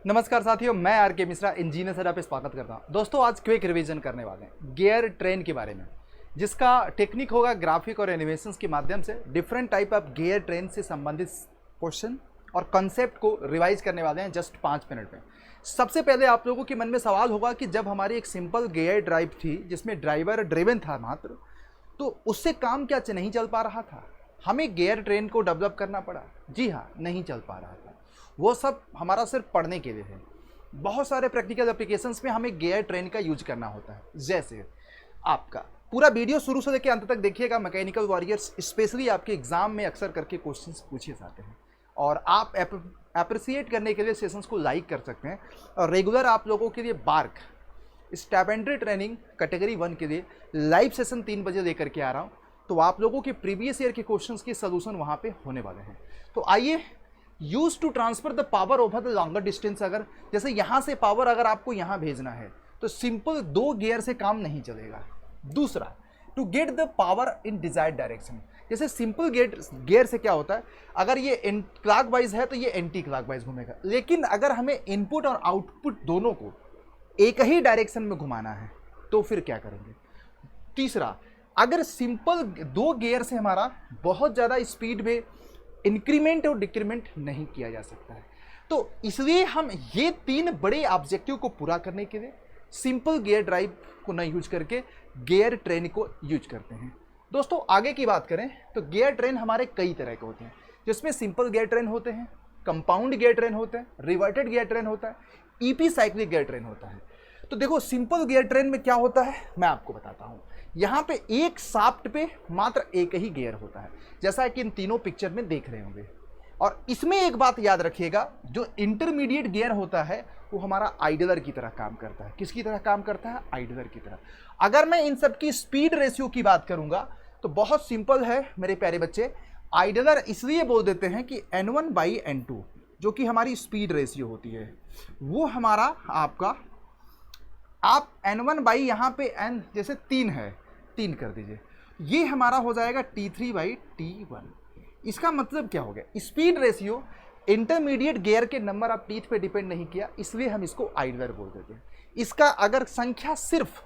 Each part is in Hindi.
नमस्कार साथियों, मैं आर के मिश्रा इंजीनियर सेटअप पे स्वागत करता हूं। दोस्तों, आज क्विक रिवीजन करने वाले हैं गियर ट्रेन के बारे में, जिसका टेक्निक होगा ग्राफिक और एनिमेशंस के माध्यम से different type of gear train से संबंधित क्वेश्चन और कंसेप्ट को रिवाइज करने वाले हैं जस्ट 5 मिनट में। सबसे पहले आप लोगों के मन में सवाल होगा कि जब हमारी एक सिंपल गियर ड्राइव थी जिसमें ड्राइवर ड्रिवन था मात्र, तो उससे काम क्या नहीं चल पा रहा था, हमें गियर ट्रेन को डेवलप करना पड़ा। जी हाँ, नहीं चल पा रहा था। वो सब हमारा सिर्फ पढ़ने के लिए है। बहुत सारे प्रैक्टिकल एप्लीकेशंस में हमें गियर ट्रेन का यूज करना होता है। जैसे आपका पूरा वीडियो शुरू से लेकर अंत तक देखिएगा। मैकेनिकल वॉरियर्स स्पेशली आपके एग्जाम में अक्सर करके क्वेश्चंस पूछे जाते हैं और आप अप्रिसिएट करने के लिए सेशंस को लाइक कर सकते हैं। और रेगुलर आप लोगों के लिए बार्क स्टैपेंड्री ट्रेनिंग कैटेगरी 1 के लिए लाइव सेशन 3 बजे लेकर के आ रहा हूँ। तो आप लोगों के प्रीवियस ईयर के क्वेश्चंस के सोल्यूशन वहाँ पे होने वाले हैं। तो आइए, use to transfer the power over the longer distance. अगर जैसे यहाँ से पावर अगर आपको यहाँ भेजना है तो सिंपल 2 गियर से काम नहीं चलेगा। दूसरा, to get the power in desired direction. जैसे सिंपल गियर से क्या होता है, अगर ये क्लॉक वाइज है तो ये एंटी क्लॉक वाइज घूमेगा। लेकिन अगर हमें इनपुट और आउटपुट दोनों को एक ही डायरेक्शन में घुमाना है तो फिर क्या करेंगे। तीसरा, अगर सिंपल 2 गियर से हमारा बहुत ज़्यादा स्पीड में इंक्रीमेंट और डिक्रीमेंट नहीं किया जा सकता है, तो इसलिए हम ये 3 बड़े ऑब्जेक्टिव को पूरा करने के लिए सिंपल गियर ड्राइव को न यूज करके गियर ट्रेन को यूज करते हैं। दोस्तों, आगे की बात करें तो गियर ट्रेन हमारे कई तरह के होते हैं, जिसमें सिंपल गियर ट्रेन होते हैं, कंपाउंड गियर ट्रेन होते हैं, रिवर्टेड गियर ट्रेन होता है, ईपी साइक्लिक गियर ट्रेन होता है। तो देखो, सिंपल गियर ट्रेन में क्या होता है मैं आपको बताता हूँ। यहाँ पे एक शाफ्ट पे मात्र एक ही गियर होता है, जैसा कि इन तीनों पिक्चर में देख रहे होंगे। और इसमें एक बात याद रखिएगा, जो इंटरमीडिएट गियर होता है वो हमारा आइडलर की तरह काम करता है। किसकी तरह काम करता है? आइडलर की तरह। अगर मैं इन सब की स्पीड रेशियो की बात करूंगा तो बहुत सिंपल है मेरे प्यारे बच्चे। आइडलर इसलिए बोल देते हैं कि N1/N2 जो कि हमारी स्पीड रेशियो होती है, वो हमारा आपका, आप N1 यहाँ पे N जैसे 3 है, 3 कर दीजिए, ये हमारा हो जाएगा T3/T1। इसका मतलब क्या हो गया? स्पीड रेशियो इंटरमीडिएट गियर के नंबर ऑफ टीथ पे डिपेंड नहीं किया, इसलिए हम इसको आइडलर बोल देते हैं। इसका अगर संख्या सिर्फ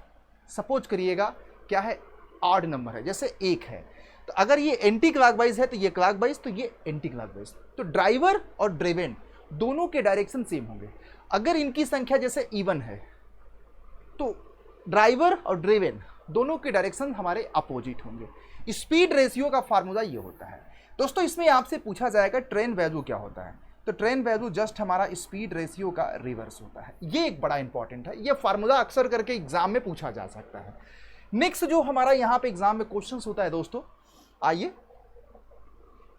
सपोज करिएगा क्या है, ऑड नंबर है, जैसे 1 है, तो अगर ये एंटी क्लॉकवाइज है तो ये क्लॉकवाइज, तो ये एंटी क्लॉकवाइज, तो ड्राइवर और ड्रिवन दोनों के डायरेक्शन सेम होंगे। अगर इनकी संख्या जैसे इवन है तो ड्राइवर और ड्रिवन दोनों के डायरेक्शन हमारे अपोजिट होंगे। स्पीड रेशियो का फार्मूला ये होता है। दोस्तों, इसमें आपसे पूछा जाएगा ट्रेन वैल्यू क्या होता है, तो ट्रेन वैल्यू जस्ट हमारा स्पीड रेशियो का रिवर्स होता है। ये एक बड़ा इंपॉर्टेंट है, ये फार्मूला अक्सर करके एग्जाम में पूछा जा सकता है। नेक्स्ट जो हमारा यहाँ पे एग्जाम में क्वेश्चन होता है दोस्तों, आइए,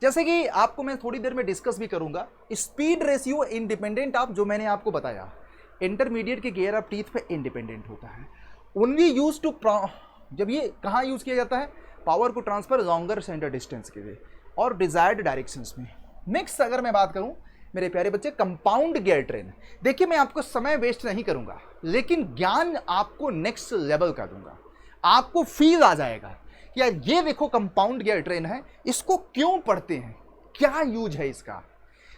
जैसे कि आपको मैं थोड़ी देर में डिस्कस भी करूंगा, स्पीड रेशियो इंडिपेंडेंट ऑफ, जो मैंने आपको बताया, इंटरमीडिएट के गियर ऑफ टीथ पे इंडिपेंडेंट होता है। ओनली यूज टू, जब ये कहाँ यूज किया जाता है, पावर को ट्रांसफर लॉन्गर सेंटर डिस्टेंस के लिए और डिजायर्ड डायरेक्शंस में। नेक्स्ट अगर मैं बात करूं मेरे प्यारे बच्चे, कंपाउंड गियर ट्रेन। देखिए, मैं आपको समय वेस्ट नहीं करूंगा, लेकिन ज्ञान आपको नेक्स्ट लेवल का दूंगा। आपको फील आ जाएगा कि यार ये देखो कंपाउंड गियर ट्रेन है, इसको क्यों पढ़ते हैं, क्या यूज है इसका।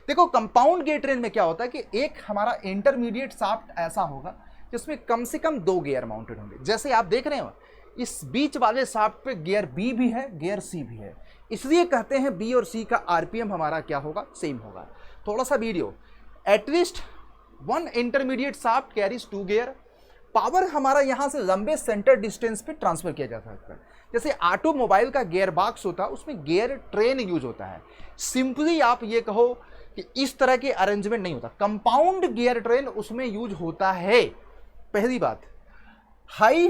देखो, कंपाउंड गियर ट्रेन में क्या होता है कि एक हमारा इंटरमीडिएट शाफ्ट ऐसा होगा जिसमें कम से कम 2 गियर माउंटेड होंगे। जैसे आप देख रहे हो, इस बीच वाले शाफ्ट पे गियर बी भी है, गियर सी भी है, इसलिए कहते हैं बी और सी का आरपीएम हमारा क्या होगा, सेम होगा। थोड़ा सा video, at least 1 intermediate shaft carries 2 gear. Power हमारा यहाँ से लंबे सेंटर डिस्टेंस पे ट्रांसफर किया जा सकता है। जैसे ऑटोमोबाइल का गियर बॉक्स होता है, उसमें गियर ट्रेन यूज होता है। सिंपली आप ये कहो कि इस तरह के अरेंजमेंट नहीं होता। कंपाउंड गियर ट्रेन उसमें यूज होता है। पहली बात, high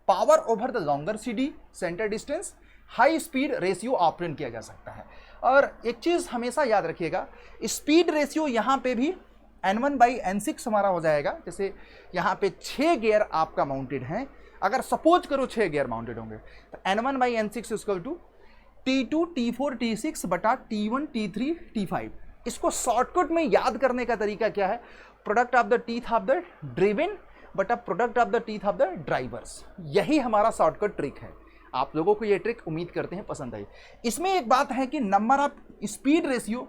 power over the longer CD centre distance, high speed ratio operate किया जा सकता है। और एक चीज हमेशा याद रखिएगा, स्पीड रेशियो यहाँ पे भी N1/N6 हमारा हो जाएगा। जैसे यहाँ पे 6 गियर आपका माउंटेड हैं, अगर सपोज करो 6 गियर माउंटेड होंगे तो N1/N6 equal to T2 T4 T6 बटा T1 T3 T5। इसको शॉर्टकट में याद करने का तरीका क्या है, product of the teeth of the driven बटा product of the teeth of the drivers. यही हमारा शॉर्टकट ट्रिक है। आप लोगों को ये ट्रिक उम्मीद करते हैं पसंद आई। इसमें एक बात है कि number of speed ratio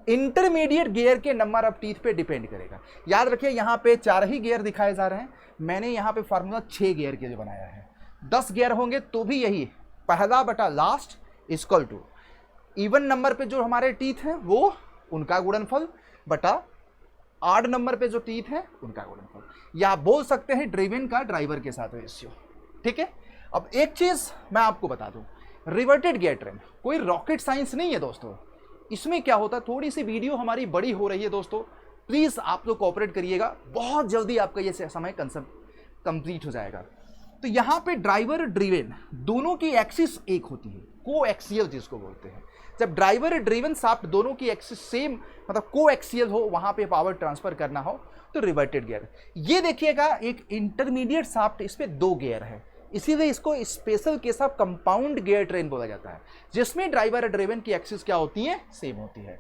intermediate gear के नंबर ऑफ टीथ पे डिपेंड करेगा। याद रखिए यहाँ पे 4 ही गियर दिखाए जा रहे हैं, मैंने यहाँ पे फार्मूला 6 गियर के लिए बनाया है। 10 गियर होंगे तो भी यही पहला बटा last equal to even number पे जो हमारे टीथ हैं वो उनका गुणनफल बटा आड नंबर पे जो टीथ है उनका गुणनफल, या आप बोल सकते हैं ड्रिवन का ड्राइवर के साथ रेशियो। ठीक है, अब एक चीज मैं आपको बता दूं, रिवर्टेड गियर ट्रेन कोई रॉकेट साइंस नहीं है दोस्तों। इसमें क्या होता है, थोड़ी सी वीडियो हमारी बड़ी हो रही है दोस्तों, प्लीज आप लोग कोऑपरेट करिएगा, बहुत जल्दी आपका ये समय कंसेप्ट कंप्लीट हो जाएगा। तो यहां पे ड्राइवर ड्रिवन दोनों की एक्सिस एक होती है, को एक्सियल जिसको बोलते हैं। जब ड्राइवर ड्रिवन शाफ्ट दोनों की एक्सिस सेम मतलब को एक्सियल हो, वहां पे पावर ट्रांसफर करना हो तो रिवर्टेड गियर। ये देखिएगा एक इंटरमीडिएट शाफ्ट, इस पे 2 गियर है, इसीलिए इसको special case of compound gear train बोला जाता है, जिसमें ड्राइवर ड्रिवन की एक्सिस क्या होती है, सेम होती है।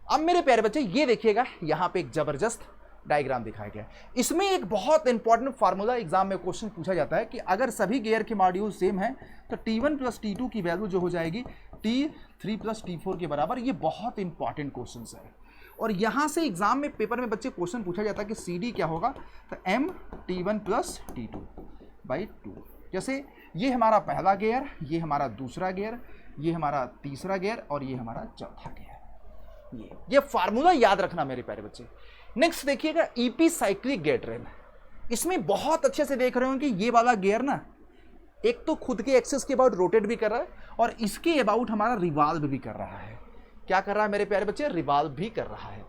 अब मेरे प्यारे बच्चे ये देखिएगा यहाँ पे एक जबरदस्त डायग्राम दिखाया गया है। इसमें एक बहुत इंपॉर्टेंट फार्मूला एग्जाम में क्वेश्चन पूछा जाता है कि अगर सभी गियर के मॉड्यूल सेम है तो T1 + T2 की वैल्यू जो हो जाएगी T3 + T4 के बराबर। ये बहुत इंपॉर्टेंट क्वेश्चन है और यहाँ से एग्जाम में पेपर में बच्चे क्वेश्चन पूछा जाता है कि CD क्या होगा, तो M T1 + T2/2। जैसे ये हमारा पहला गियर, ये हमारा दूसरा गियर, ये हमारा तीसरा गियर और ये हमारा चौथा गियर। ये फार्मूला याद रखना मेरे प्यारे बच्चे। नेक्स्ट देखिएगा ईपी साइक्लिक गियर ट्रेन। इसमें बहुत अच्छे से देख रहे हो कि ये वाला गियर ना एक तो खुद के एक्सिस के अबाउट रोटेट भी कर रहा है और इसके अबाउट हमारा रिवॉल्व भी कर रहा है। क्या कर रहा है मेरे प्यारे बच्चे, रिवॉल्व भी कर रहा है।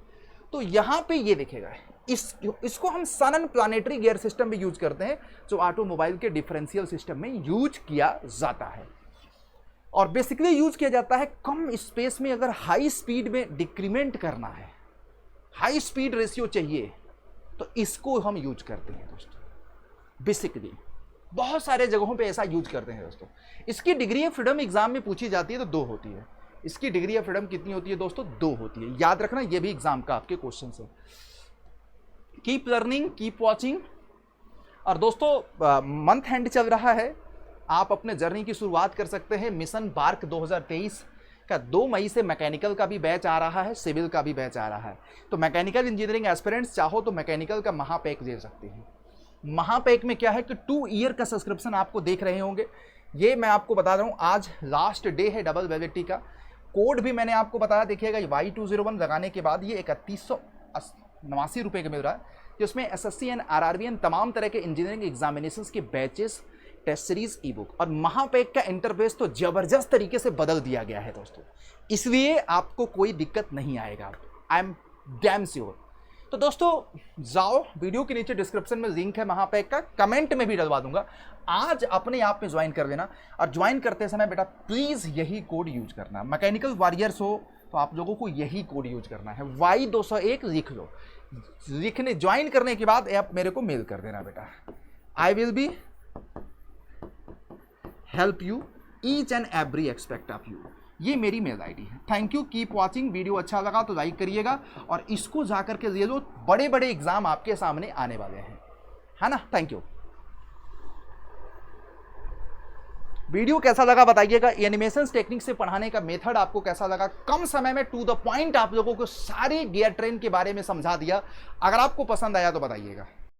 तो यहां पे ये देखिएगा इसको हम सन प्लानेटरी गियर सिस्टम में यूज करते हैं, जो ऑटोमोबाइल के डिफरेंशियल सिस्टम में यूज किया जाता है और बेसिकली यूज किया जाता है कम स्पेस में अगर हाई स्पीड में डिक्रीमेंट करना है, हाई स्पीड रेशियो चाहिए तो इसको हम यूज करते हैं दोस्तों। बेसिकली बहुत सारे जगहों पे ऐसा यूज करते हैं दोस्तों। इसकी डिग्री ऑफ फ्रीडम एग्जाम में पूछी जाती है तो 2 होती है। इसकी डिग्री ऑफ फ्रीडम कितनी होती है दोस्तों, 2 होती है। याद रखना, ये भी एग्जाम का आपके क्वेश्चन है। Keep learning, keep watching. और दोस्तों मंथ एंड चल रहा है, आप अपने जर्नी की शुरुआत कर सकते हैं। मिशन बार्क 2023 का 2 मई से मैकेनिकल का भी बैच आ रहा है, सिविल का भी बैच आ रहा है। तो मैकेनिकल इंजीनियरिंग एस्पिरेंट्स चाहो तो मैकेनिकल का महापैक ले सकते हैं। महापैक में क्या है कि 2 ईयर का सब्सक्रिप्शन आपको देख रहे होंगे। ये मैं आपको बता रहा हूँ, आज लास्ट डे है डबल वैलिडिटी का। कोड भी मैंने आपको बताया, देखिएगा Y201 लगाने के बाद ये 3189 रुपये का मिल रहा है, जिसमें SSC एंड RRBN तमाम तरह के इंजीनियरिंग एग्जामिनेशंस के batches, test series, e book और महापैक का इंटरफेस तो जबरदस्त तरीके से बदल दिया गया है दोस्तों, इसलिए आपको कोई दिक्कत नहीं आएगा, आई एम डैम श्योर। तो दोस्तों जाओ, वीडियो के नीचे डिस्क्रिप्शन में लिंक है महापैक का, कमेंट में भी डलवा दूंगा। आज अपने आप में ज्वाइन कर लेना और ज्वाइन करते समय बेटा प्लीज यही कोड यूज करना। मैकेनिकल वॉरियर्स हो तो आप लोगों को यही कोड यूज करना है, Y201 लिख लो। लिखने ज्वाइन करने के बाद आप मेरे को मेल कर देना बेटा। I will be help you each and every aspect of you. ये मेरी मेल आईडी है। Thank you, keep watching. Video अच्छा लगा तो लाइक करिएगा और इसको जाकर के ले लो, बड़े बड़े एग्जाम आपके सामने आने वाले हैं, है ना। Thank you. वीडियो कैसा लगा बताइएगा। एनिमेशन टेक्निक से पढ़ाने का मेथड आपको कैसा लगा, कम समय में टू द पॉइंट आप लोगों को सारे गियर ट्रेन के बारे में समझा दिया। अगर आपको पसंद आया तो बताइएगा।